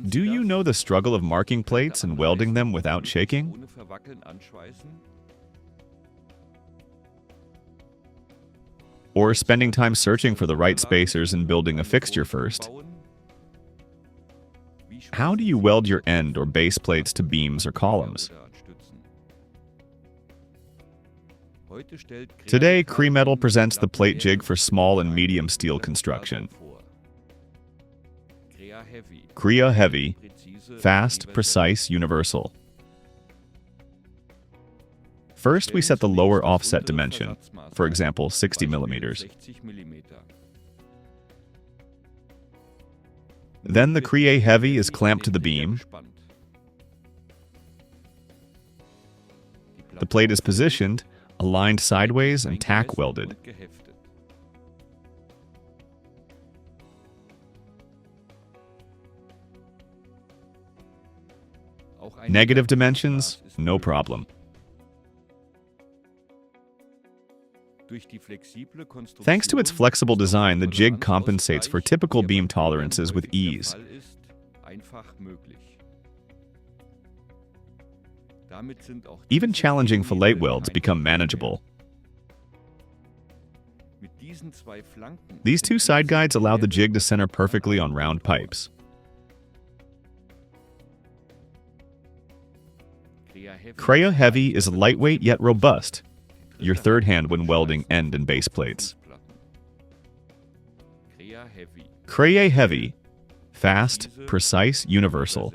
Do you know the struggle of marking plates and welding them without shaking? Or spending time searching for the right spacers and building a fixture first? How do you weld your end or base plates to beams or columns? Today, CREA presents the plate jig for small and medium steel construction. CREA-HEAVY, fast, precise, universal. First, we set the lower offset dimension, for example, 60 millimeters. Then the CREA-HEAVY is clamped to the beam. The plate is positioned, aligned sideways, and tack welded. Negative dimensions? No problem. Thanks to its flexible design, the jig compensates for typical beam tolerances with ease. Even challenging fillet welds become manageable. These two side guides allow the jig to center perfectly on round pipes. CREA-HEAVY is lightweight yet robust, your third hand when welding end and base plates. CREA-HEAVY, fast, precise, universal.